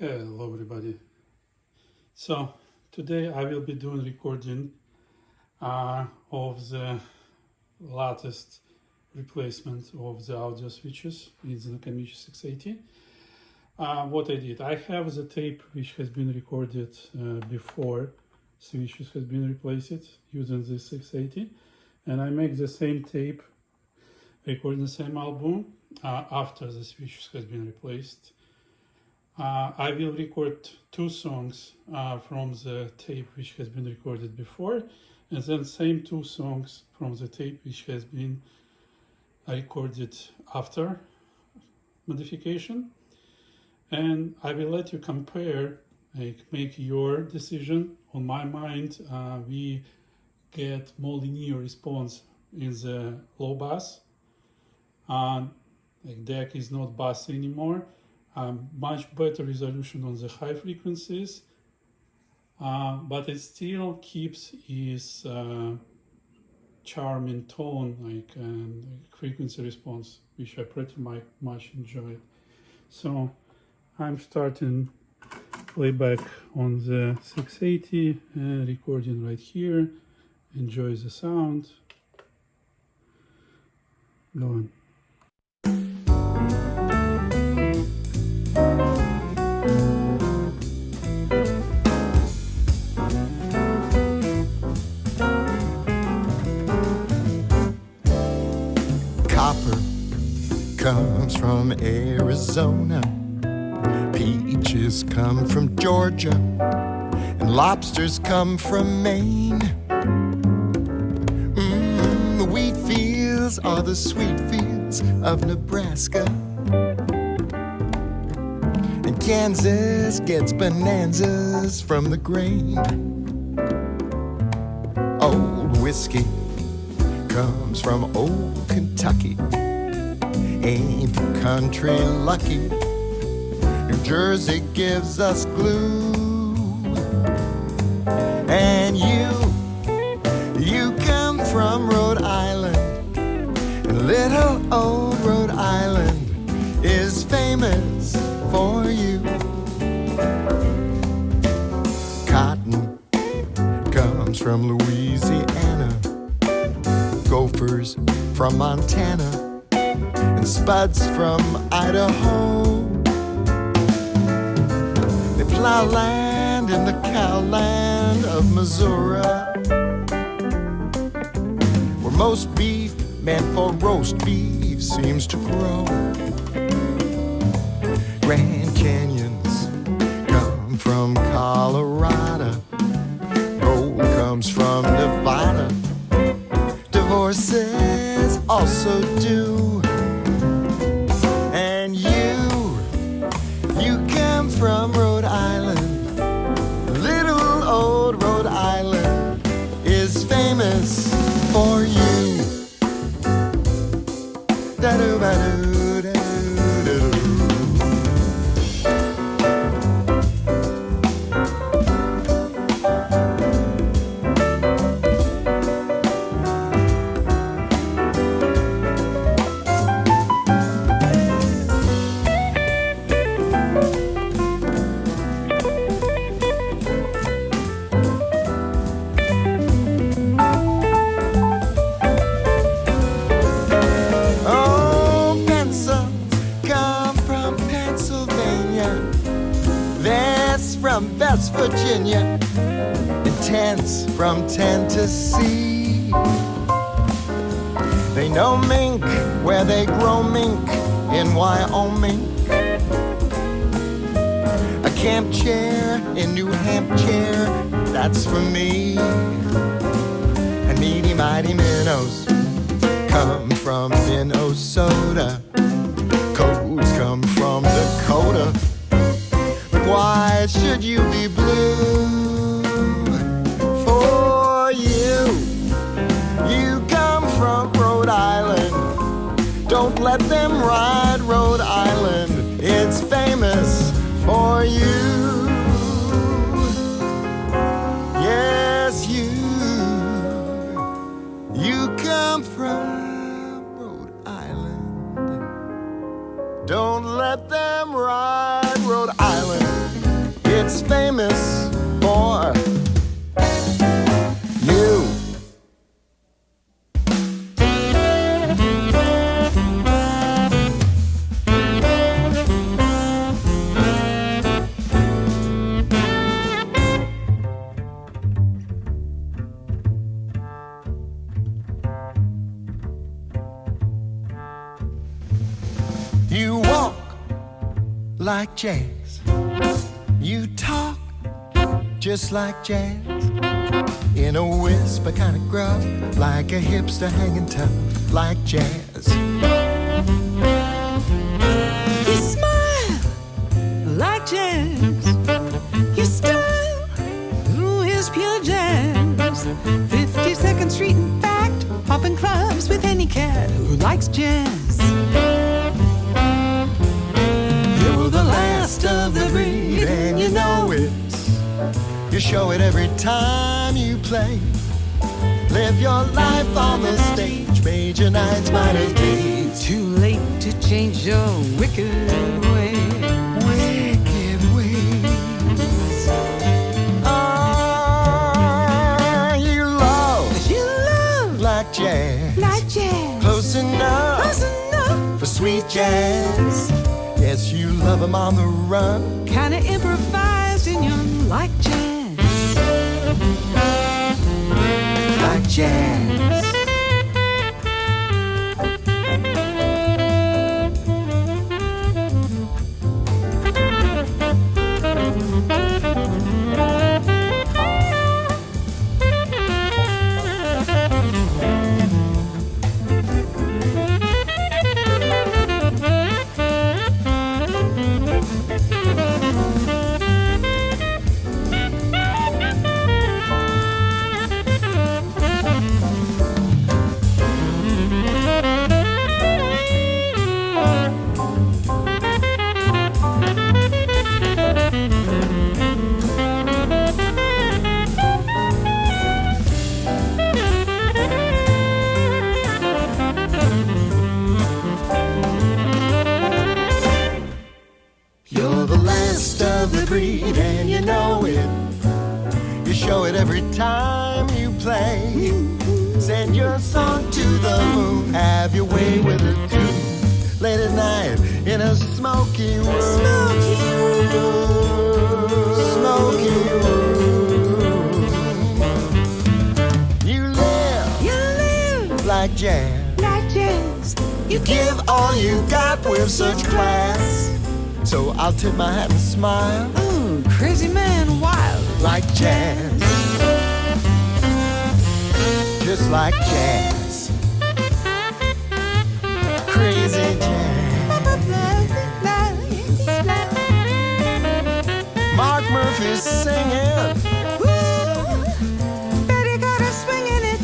Hello everybody. So today I will be doing recording of the latest replacement of the audio switches in the Nakamichi 680. What I did, I have the tape which has been recorded before switches has been replaced using the 680, and I make the same tape, recording the same album after the switches has been replaced. I will record two songs from the tape which has been recorded before, and then same two songs from the tape which has been recorded after modification. And I will let you compare, make your decision. On my mind, we get more linear response in the low bass. Deck is not bass anymore. Much better resolution on the high frequencies, but it still keeps its charming tone, and frequency response, which I pretty much enjoyed. So I'm starting playback on the 680 and recording right here. Enjoy the sound. Go on. Copper comes from Arizona, peaches come from Georgia, and lobsters come from Maine. The wheat fields are the sweet fields of Nebraska, and Kansas gets bonanzas from the grain. Old whiskey comes from old Kentucky. Ain't the country lucky? New Jersey gives us glue. And you come from Rhode Island, and little old Rhode Island is famous for you. Cotton comes from Louisiana, gophers from Montana, and spuds from Idaho. They plow land in the cowland of Missouri, where most beef meant for roast beef seems to grow. Grand Canyons come from Colorado, gold comes from Nevada, divorces also do. And you come from Rhode Island. Little old Rhode Island is famous for you. Da-do-ba-do, da-do-do-do. From West Virginia, and tents from Tennessee. They know mink where they grow mink in Wyoming. A camp chair in New Hampshire, that's for me. And meaty mighty minnows come from Minnesota. Coats come from Dakota. Why should you be blue? For you come from Rhode Island. Don't let them ride Rhode Island. It's famous for you. Yes, you come from Rhode Island. Don't let them ride Rhode Island. is famous for you. You walk like jazz. You talk just like jazz. In a whisper, kind of gruff, like a hipster hanging tough, like jazz. You smile like jazz. Your style is pure jazz. 52nd Street, in fact, popping clubs with any cat who likes jazz. You're the last of the breed, and you know it. You show it every time you play. Live your life on the stage, major nights, minor days. Too late to change your wicked way. Wicked ways. Ah, you love like jazz. Like jazz. Close enough, Close enough. for sweet jazz. Yes, you love 'em on the run. Kinda improvised and you like jazz. Like jazz. You're the last of the breed, and you know it. You show it every time you play. Send your song to the moon, have your way with it too. Late at night in a smoky room. Smoky room. You live like jazz. Like jazz. You give all you got with such class. So I'll tip my hat and smile. Ooh, crazy man, wild. Like jazz. Just like jazz. Crazy jazz. Mark Murphy's singing. Ooh, Betty got her swinging it.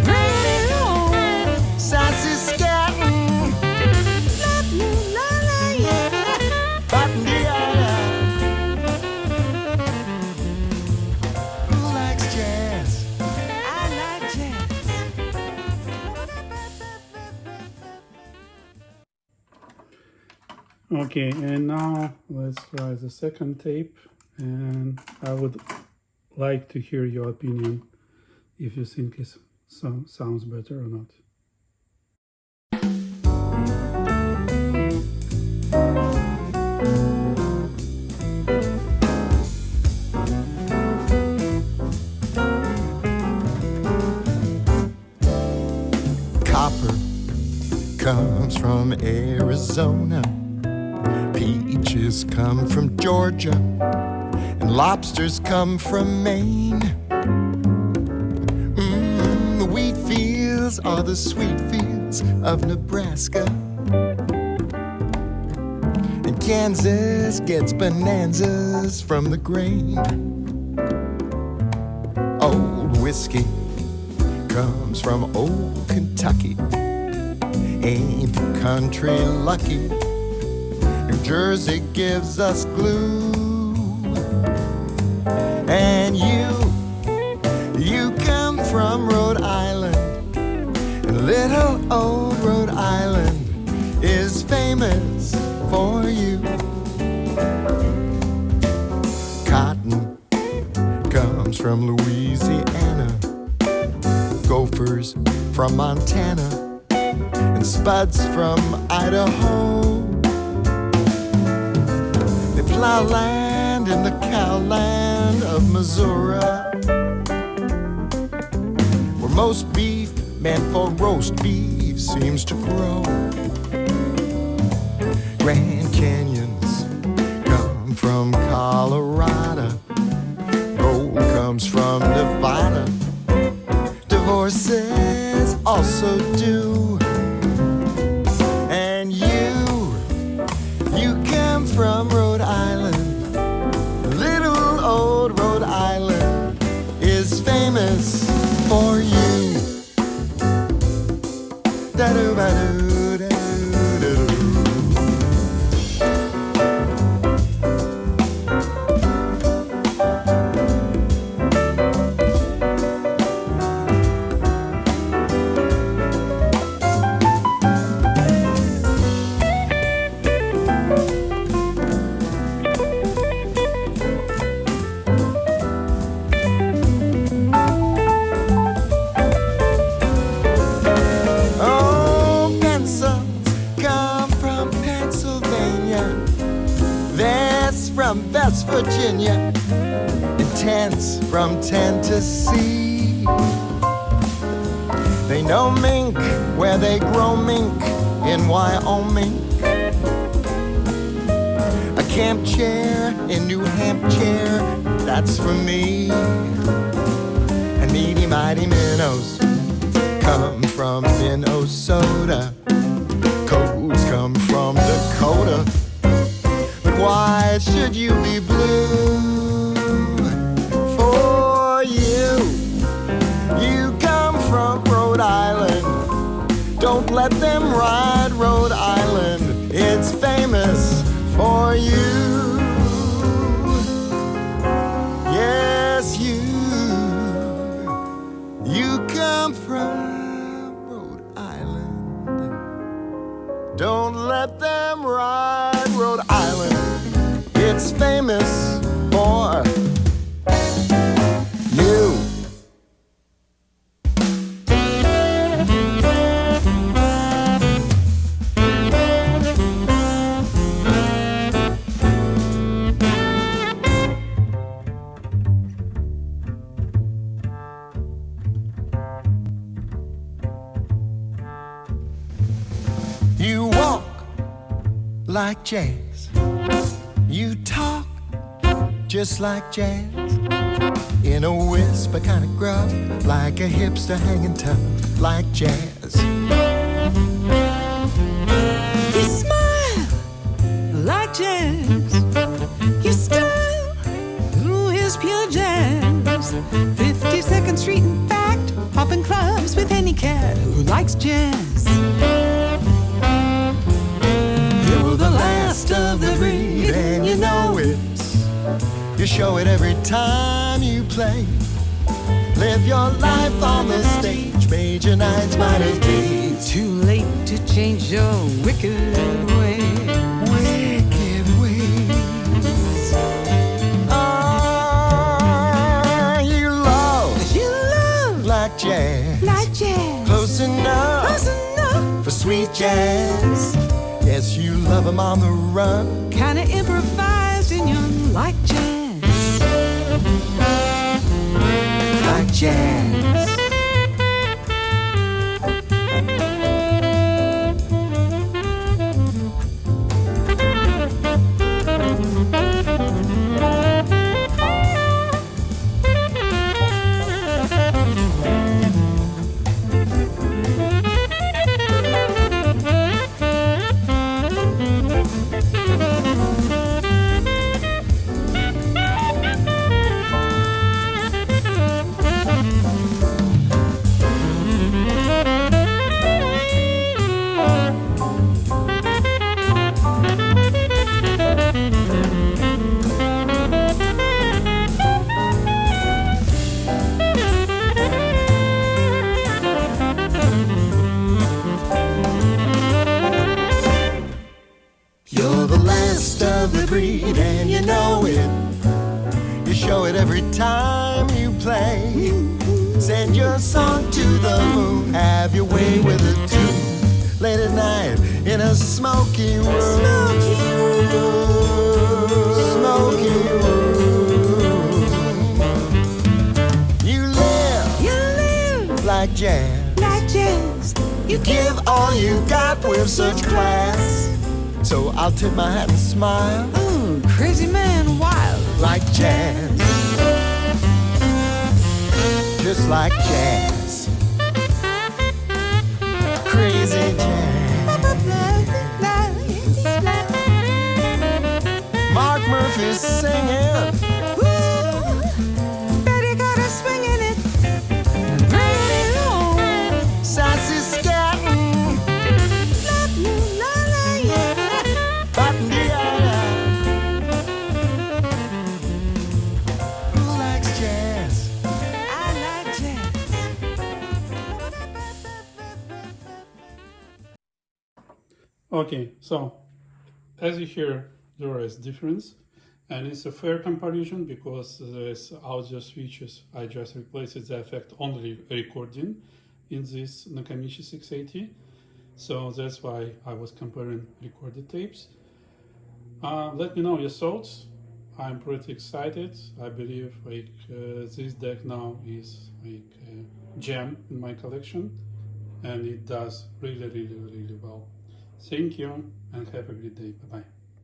Bring it on. Sassy scatting. La, la, yeah. Who likes jazz? I like jazz. Okay, and now let's try the second tape, and I would like to hear your opinion if you think it sounds better or not. Copper comes from Arizona. Peaches come from Georgia, and lobsters come from Maine. The wheat fields are the sweet fields of Nebraska, and Kansas gets bonanzas from the grain. Old whiskey comes from old Kentucky. Ain't the country lucky? New Jersey gives us glue. And you come from Rhode Island. And little old Rhode Island is famous for you. from Louisiana, gophers from Montana, and spuds from Idaho. They plow land in the cowland of Missouri, where most beef meant for roast beef seems to grow. Grand Canyons come from Colorado, gold comes from Nevada, divorces also do. And you come from Rhode Island. Little old Rhode Island is famous for you. Da-do-ba-do-da-do-do-do. West Virginia, and tents from Tennessee. They know mink where they grow mink in Wyoming. A camp chair in New Hampshire, that's for me. And meaty mighty minnows come from Minnesota. Codes come from Dakota. Why should you be blue? For you come from Rhode Island. Don't let them ride Rhode Island. It's famous for you. Yes, you come from Rhode Island. Don't let them ride Rhode Island. It's famous for you. You walk like jazz. You talk just like jazz. In a whisper, kind of gruff, like a hipster hanging tough, like jazz. You smile like jazz. Your style, ooh, is pure jazz. 52nd Street, in fact, hopping clubs with any cat who likes jazz. You're the last of the breed, and you know it. You show it every time you play. Live your life on the stage, major nights, minor days. Too late to change your wicked ways. Wicked ways. Ah, you love like jazz. Like jazz. Close enough, Close enough for sweet jazz. Yes, you love 'em on the run. Kinda improvised and you like jazz. Like jazz. show it every time you play. Send your song to the moon, have your way with it too. Late at night in a smoky room. Smoky room. You live like jazz. Like jazz. You give all you got with such class. So I'll tip my hat and smile. Ooh, crazy man, wild. Like jazz. Just like jazz. Crazy jazz. Mark Murphy's singing. Ooh, Betty got a swing in it. Bring it on. Sassy scatting. La, la, la, yeah. Ba-dee-da-da. Who likes jazz? I like jazz. Okay, so as you hear, there is difference, and it's a fair comparison because this audio switches I just replaced the effect only recording in this Nakamichi 680, so that's why I was comparing recorded tapes. Let me know your thoughts. I'm pretty excited. I believe this deck now is like a gem in my collection, and it does really well. Thank you and have a great day. Bye bye.